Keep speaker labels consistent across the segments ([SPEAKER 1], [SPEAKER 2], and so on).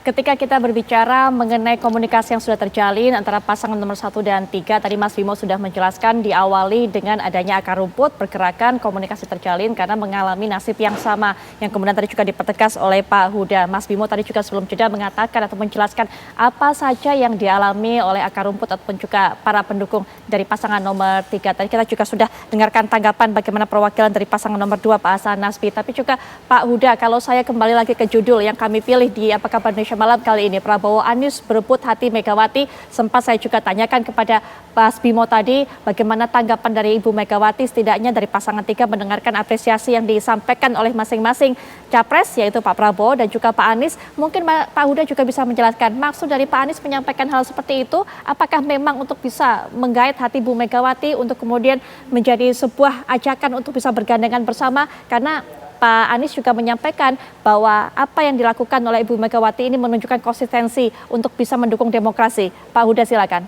[SPEAKER 1] ketika kita berbicara mengenai komunikasi yang sudah terjalin antara pasangan nomor 1 dan 3, tadi Mas Bimo sudah menjelaskan diawali dengan adanya akar rumput, pergerakan, komunikasi terjalin karena mengalami nasib yang sama, yang kemudian tadi juga dipertegas oleh Pak Huda. Mas Bimo tadi juga sebelum jeda mengatakan atau menjelaskan apa saja yang dialami oleh akar rumput ataupun juga para pendukung dari pasangan nomor 3. Tadi kita juga sudah dengarkan tanggapan bagaimana perwakilan dari pasangan nomor 2 Pak Hasan Nasbi, tapi juga Pak Huda, kalau saya kembali lagi ke judul yang kami pilih di Apa Kabar Indonesia Malam kali ini, Prabowo Anies berebut hati Megawati. Sempat saya juga tanyakan kepada Mas Bimo tadi, bagaimana tanggapan dari Ibu Megawati, setidaknya dari pasangan 3 mendengarkan apresiasi yang disampaikan oleh masing-masing capres, yaitu Pak Prabowo dan juga Pak Anies. Mungkin Pak Huda juga bisa menjelaskan maksud dari Pak Anies menyampaikan hal seperti itu, apakah memang untuk bisa menggait hati Ibu Megawati untuk kemudian menjadi sebuah ajakan untuk bisa bergandengan bersama, karena Pak Anies juga menyampaikan bahwa apa yang dilakukan oleh Ibu Megawati ini menunjukkan konsistensi untuk bisa mendukung demokrasi. Pak Huda, silakan.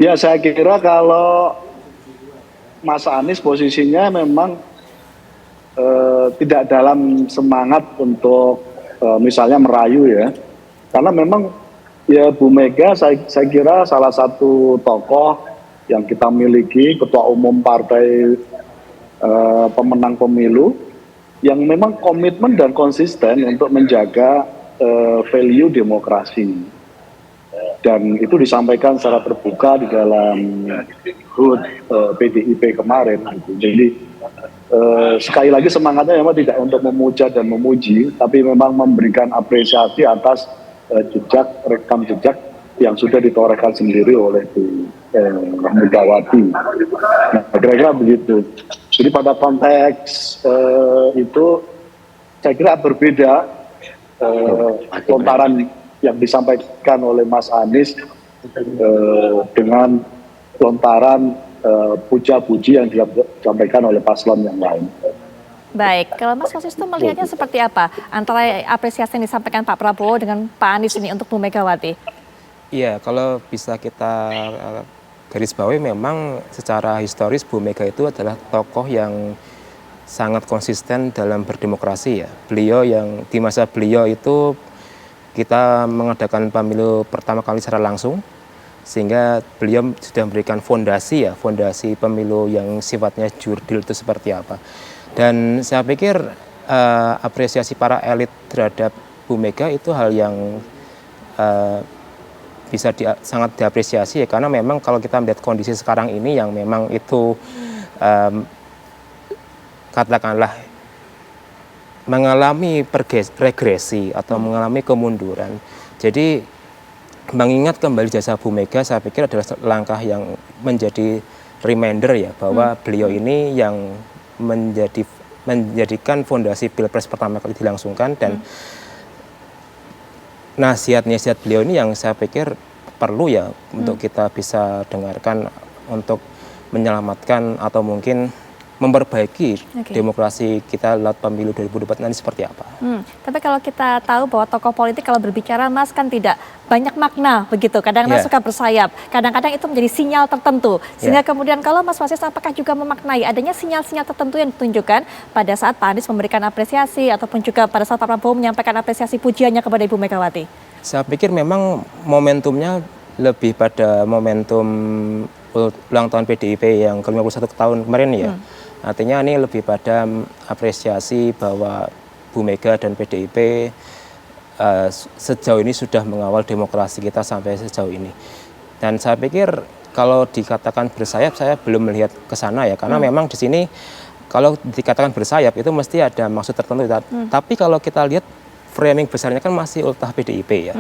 [SPEAKER 2] Ya, saya kira kalau Mas Anies posisinya memang tidak dalam semangat untuk misalnya merayu ya. Karena memang ya Bu Mega saya kira salah satu tokoh yang kita miliki, ketua umum partai pemenang pemilu, yang memang komitmen dan konsisten untuk menjaga value demokrasi. Dan itu disampaikan secara terbuka di dalam HUT PDIP kemarin. Jadi sekali lagi semangatnya memang tidak untuk memuja dan memuji, tapi memang memberikan apresiasi atas rekam jejak yang sudah ditorehkan sendiri oleh Bu Megawati. Nah, kira-kira begitu. Jadi pada konteks itu saya kira berbeda lontaran yang disampaikan oleh Mas Anies dengan lontaran puja-puji yang disampaikan oleh paslon yang lain.
[SPEAKER 1] Baik, kalau Mas Wasisto melihatnya seperti apa antara apresiasi yang disampaikan Pak Prabowo dengan Pak Anies ini untuk Bu Megawati?
[SPEAKER 3] Iya, kalau bisa kita garis bawahi, memang secara historis Bu Mega itu adalah tokoh yang sangat konsisten dalam berdemokrasi ya. Beliau yang di masa beliau itu kita mengadakan pemilu pertama kali secara langsung, sehingga beliau sudah memberikan fondasi pemilu yang sifatnya jurdil itu seperti apa. Dan saya pikir apresiasi para elit terhadap Bu Mega itu hal yang bisa sangat diapresiasi ya, karena memang kalau kita melihat kondisi sekarang ini yang memang itu katakanlah mengalami regresi atau mengalami kemunduran. Jadi mengingat kembali jasa Bu Mega, saya pikir adalah langkah yang menjadi reminder ya, bahwa beliau ini yang menjadikan fondasi Pilpres pertama kali dilangsungkan, dan nasihat-nasihat beliau ini yang saya pikir perlu ya untuk kita bisa dengarkan untuk menyelamatkan atau mungkin memperbaiki demokrasi kita lewat pemilu 2024 nanti seperti apa.
[SPEAKER 1] Tapi kalau kita tahu bahwa tokoh politik kalau berbicara, Mas, kan tidak banyak makna begitu. Kadang-kadang suka bersayap, kadang-kadang itu menjadi sinyal tertentu. Sehingga kemudian kalau Mas Wasis apakah juga memaknai adanya sinyal-sinyal tertentu yang ditunjukkan pada saat Pak Anies memberikan apresiasi ataupun juga pada saat Pak Prabowo menyampaikan apresiasi pujiannya kepada Ibu Megawati?
[SPEAKER 3] Saya pikir memang momentumnya lebih pada momentum ulang tahun PDIP yang ke-51 tahun kemarin ya. Artinya ini lebih pada apresiasi bahwa Bu Mega dan PDIP sejauh ini sudah mengawal demokrasi kita sampai sejauh ini. Dan saya pikir kalau dikatakan bersayap, saya belum melihat ke sana ya, karena memang di sini kalau dikatakan bersayap itu mesti ada maksud tertentu. Tapi kalau kita lihat framing besarnya kan masih ultah PDIP ya.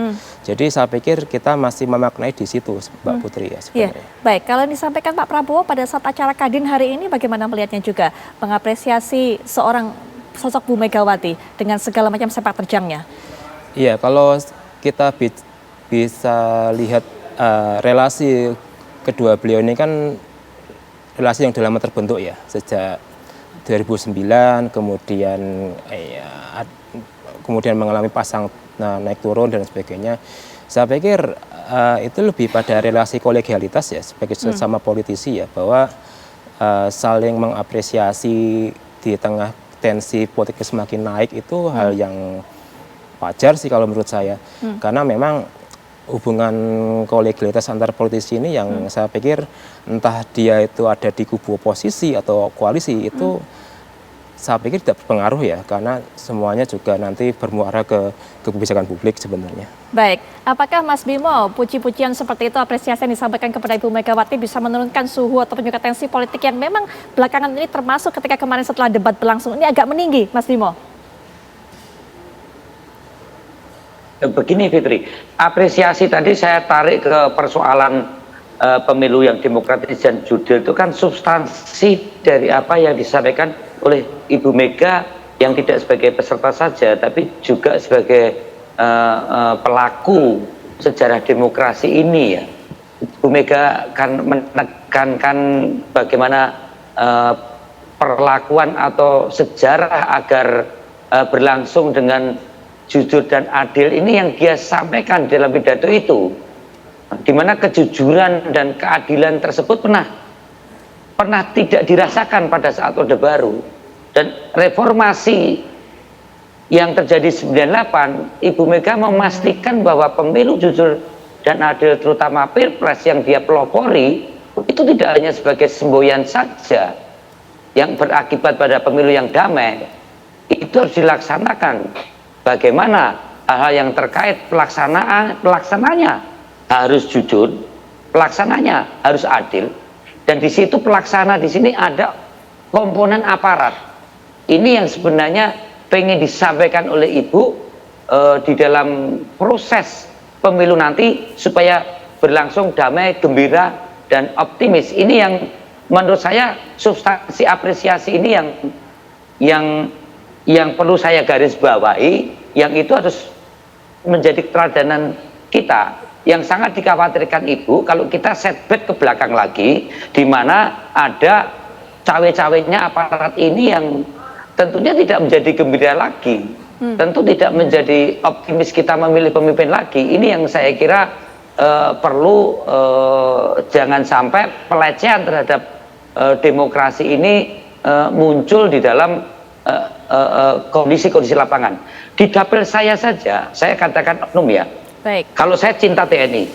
[SPEAKER 3] Jadi saya pikir kita masih memaknai di situ, Mbak Putri ya sebenarnya.
[SPEAKER 1] Baik, kalau yang disampaikan Pak Prabowo pada saat acara Kadin hari ini bagaimana melihatnya juga? Mengapresiasi seorang sosok Bu Megawati dengan segala macam sepak terjangnya.
[SPEAKER 3] Iya, kalau kita bisa lihat relasi kedua beliau ini kan relasi yang sudah lama terbentuk ya, sejak 2009 kemudian mengalami pasang naik turun dan sebagainya. Saya pikir itu lebih pada relasi kolegialitas ya, sebagai sesama politisi ya, bahwa saling mengapresiasi di tengah tensi politiknya semakin naik itu hal yang wajar sih kalau menurut saya. Karena memang hubungan kolegialitas antar politisi ini yang saya pikir entah dia itu ada di kubu oposisi atau koalisi itu saya pikir tidak berpengaruh ya, karena semuanya juga nanti bermuara ke kebijakan publik sebenarnya.
[SPEAKER 1] Baik, apakah Mas Bimo puji-pujian seperti itu, apresiasi yang disampaikan kepada Ibu Megawati bisa menurunkan suhu ataupun juga tensi politik yang memang belakangan ini termasuk ketika kemarin setelah debat berlangsung ini agak meninggi, Mas Bimo?
[SPEAKER 4] Begini Fitri, apresiasi tadi saya tarik ke persoalan pemilu yang demokratis dan jurdil, itu kan substansi dari apa yang disampaikan oleh Ibu Mega yang tidak sebagai peserta saja, tapi juga sebagai pelaku sejarah demokrasi ini ya. Ibu Mega kan menekankan bagaimana perlakuan atau sejarah agar berlangsung dengan jujur dan adil ini yang dia sampaikan dalam pidato itu, di mana kejujuran dan keadilan tersebut pernah tidak dirasakan pada saat Orde Baru. Dan reformasi yang terjadi 98, Ibu Mega memastikan bahwa pemilu jujur dan adil, terutama Pilpres yang dia pelopori, itu tidak hanya sebagai semboyan saja yang berakibat pada pemilu yang damai, itu harus dilaksanakan. Bagaimana hal-hal yang terkait pelaksananya harus jujur, pelaksananya harus adil, dan di situ pelaksana di sini ada komponen aparat. Ini yang sebenarnya pengen disampaikan oleh Ibu di dalam proses pemilu nanti supaya berlangsung damai, gembira, dan optimis. Ini yang menurut saya substansi apresiasi ini yang perlu saya garis bawahi, yang itu harus menjadi keteladanan kita. Yang sangat dikhawatirkan Ibu kalau kita setback ke belakang lagi, di mana ada cawe-cawenya aparat ini yang tentunya tidak menjadi gembira lagi, tentu tidak menjadi optimis kita memilih pemimpin lagi. Ini yang saya kira perlu jangan sampai pelecehan terhadap demokrasi ini muncul di dalam kondisi-kondisi lapangan. Di dapil saya saja, saya katakan oknum ya.
[SPEAKER 1] Baik.
[SPEAKER 4] Kalau saya cinta TNI,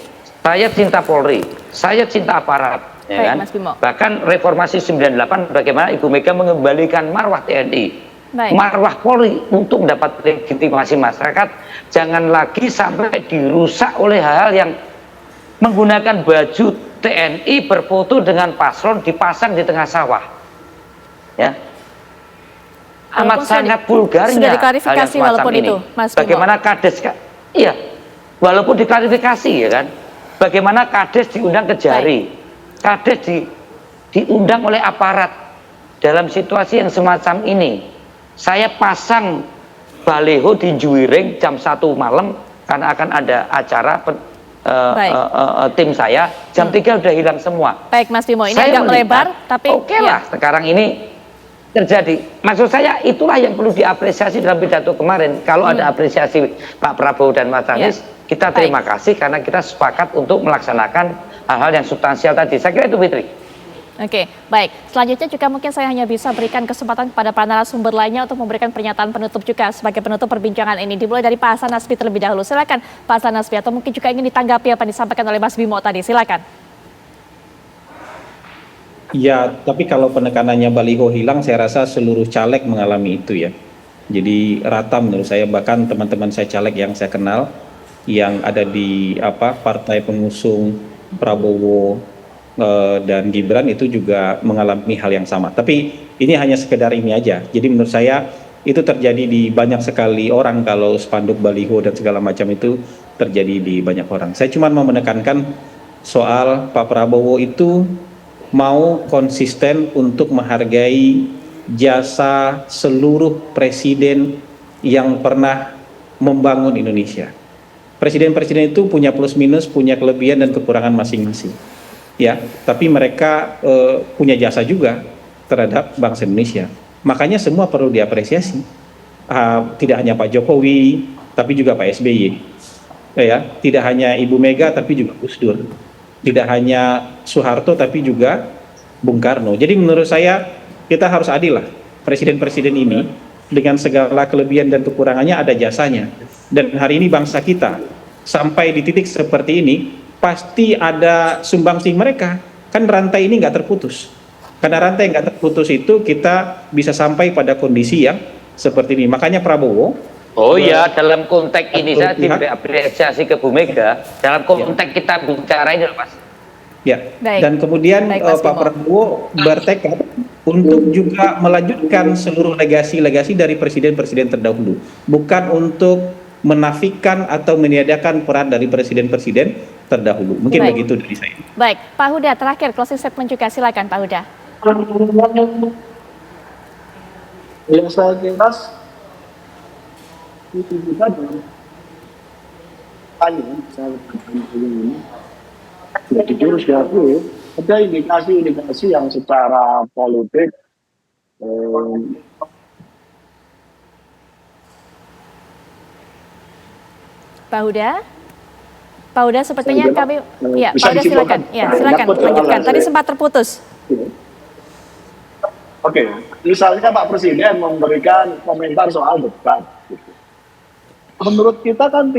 [SPEAKER 4] saya cinta Polri, saya cinta aparat. Ya
[SPEAKER 1] Baik,
[SPEAKER 4] kan?
[SPEAKER 1] Mas Bimo.
[SPEAKER 4] Bahkan reformasi 98 bagaimana Ibu Mega mengembalikan marwah TNI,
[SPEAKER 1] Baik.
[SPEAKER 4] marwah Polri untuk mendapat legitimasi masyarakat, jangan lagi sampai dirusak oleh hal-hal yang menggunakan baju TNI berfoto dengan paslon dipasang di tengah sawah, ya. Amat sangat vulgarnya
[SPEAKER 1] sudah diklarifikasi
[SPEAKER 4] hal yang
[SPEAKER 1] walaupun
[SPEAKER 4] ini.
[SPEAKER 1] itu, Mas Bimo.
[SPEAKER 4] Bagaimana kades, iya, walaupun diklarifikasi ya kan, bagaimana kades diundang ke Jari.
[SPEAKER 1] Baik.
[SPEAKER 4] Kades diundang oleh aparat dalam situasi yang semacam ini. Saya pasang baliho di Juwiring jam 1 malam karena akan ada acara tim saya, jam 3 udah hilang semua.
[SPEAKER 1] Baik Mas Bimo, ini
[SPEAKER 4] Saya
[SPEAKER 1] agak melebar, tapi
[SPEAKER 4] oke lah sekarang ini terjadi. Maksud saya itulah yang perlu diapresiasi dalam pidato kemarin. Kalau ada apresiasi Pak Prabowo dan Mas Anies, kita terima kasih karena kita sepakat untuk melaksanakan hal-hal yang substansial tadi. Saya kira itu Fitri.
[SPEAKER 1] Oke, baik. Selanjutnya juga mungkin saya hanya bisa berikan kesempatan kepada para narasumber lainnya untuk memberikan pernyataan penutup juga sebagai penutup perbincangan ini. Dimulai dari Pak Hasan Nasbi terlebih dahulu. Silakan Pak Hasan Nasbi, atau mungkin juga ingin ditanggapi apa yang disampaikan oleh Mas Bimo tadi. Silakan.
[SPEAKER 5] Ya, tapi kalau penekanannya baliho hilang, saya rasa seluruh caleg mengalami itu ya. Jadi rata menurut saya, bahkan teman-teman saya caleg yang saya kenal, yang ada di partai pengusung Prabowo dan Gibran itu juga mengalami hal yang sama. Tapi ini hanya sekedar ini aja. Jadi menurut saya itu terjadi di banyak sekali orang, kalau spanduk baliho dan segala macam itu terjadi di banyak orang. Saya cuma mau menekankan soal Pak Prabowo itu mau konsisten untuk menghargai jasa seluruh presiden yang pernah membangun Indonesia. Presiden-presiden itu punya plus minus, punya kelebihan dan kekurangan masing-masing. Ya, tapi mereka punya jasa juga terhadap bangsa Indonesia. Makanya semua perlu diapresiasi. Tidak hanya Pak Jokowi, tapi juga Pak SBY. Ya, tidak hanya Ibu Mega, tapi juga Gus Dur. Tidak hanya Soeharto, tapi juga Bung Karno. Jadi menurut saya kita harus adil lah. Presiden-presiden ini dengan segala kelebihan dan kekurangannya ada jasanya. Dan hari ini bangsa kita sampai di titik seperti ini pasti ada sumbangsih mereka. Kan rantai ini nggak terputus. Karena rantai nggak terputus itu kita bisa sampai pada kondisi yang seperti ini. Makanya Prabowo,
[SPEAKER 4] Oh ya, dalam konteks ini saya
[SPEAKER 5] pihak-
[SPEAKER 4] diberi apresiasi ke Bu Mega. Dalam konteks kita bicara ini loh, Mas.
[SPEAKER 5] ya,
[SPEAKER 1] Baik.
[SPEAKER 5] dan kemudian
[SPEAKER 1] Baik, Mas
[SPEAKER 5] Pak
[SPEAKER 1] Bimo.
[SPEAKER 5] Prabowo bertekad untuk juga melanjutkan seluruh legasi-legasi dari presiden-presiden terdahulu, bukan untuk menafikan atau meniadakan peran dari presiden-presiden terdahulu. Mungkin
[SPEAKER 1] Baik.
[SPEAKER 5] begitu dari saya.
[SPEAKER 1] Baik, Pak Huda terakhir closing statement juga, silakan Pak Huda.
[SPEAKER 2] Yang saya kira itu juga dalam tanya saya ini ya jujur diakui ada indikasi-indikasi yang secara politik
[SPEAKER 1] Pak Huda? Pak Huda sepertinya
[SPEAKER 2] Saya kira,
[SPEAKER 1] kami, ya
[SPEAKER 2] bisa
[SPEAKER 1] Pak Huda
[SPEAKER 2] disimpulkan.
[SPEAKER 1] silakan. Ya, silakan
[SPEAKER 2] Dapat
[SPEAKER 1] lanjutkan. Tadi
[SPEAKER 2] saya.
[SPEAKER 1] sempat terputus.
[SPEAKER 2] Oke, misalnya Pak Presiden memberikan komentar soal debat. Gitu. Menurut kita kan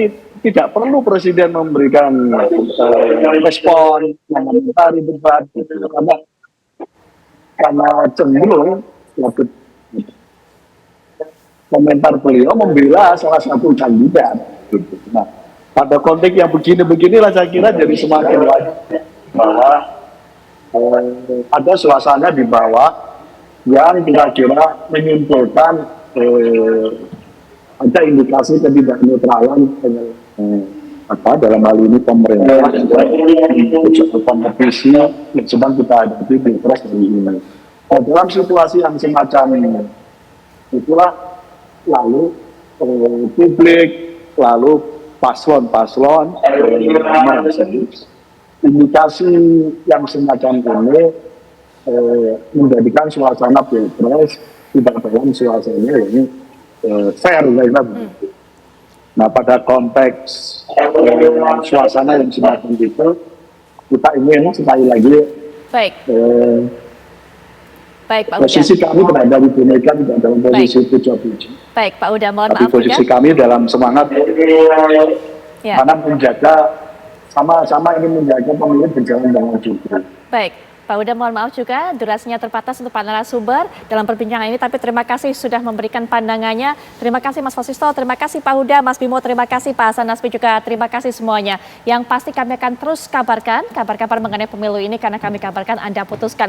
[SPEAKER 2] tidak perlu Presiden memberikan respon, mengomentari debat, gitu. Karena cenderung komentar beliau membela salah satu kandidat. Gitu. Nah, pada konteks yang begini-beginilah saya kira jadi semakin wajar bahwa ada suasana di bawah yang kira-kira menyimpulkan ada indikasi ketidaknetralan dalam hal ini pemerintah untuk kompetisi yang sedang kita hadapi di Pilpres hari ini. Dalam situasi yang semacam ini, itulah lalu publik, lalu paslon-paslon indikasi yang semacam ini menjadikan suasana Pilpres tidak dalam suasana yang fair, begitu. Nah, pada konteks suasana yang semacam itu, kita ingin sekali lagi
[SPEAKER 1] Baik, baik Pak Huda.
[SPEAKER 2] posisi kami terhadap Ibu Mega tidak dalam posisi puja-puji,
[SPEAKER 1] Baik Pak Huda, mohon
[SPEAKER 2] tapi
[SPEAKER 1] maaf juga.
[SPEAKER 2] posisi kami dalam semangat
[SPEAKER 1] Ya.
[SPEAKER 2] mana menjaga sama-sama ingin menjaga pemilu berjalan dengan jujur.
[SPEAKER 1] Baik, Pak Huda mohon maaf juga durasinya terbatas untuk Pak narasumber dalam perbincangan ini, tapi terima kasih sudah memberikan pandangannya. Terima kasih Mas Wasisto, terima kasih Pak Huda, Mas Bimo, terima kasih Pak Hasan Nasbi juga, terima kasih semuanya. Yang pasti kami akan terus kabarkan kabar-kabar mengenai pemilu ini karena kami kabarkan Anda putuskan.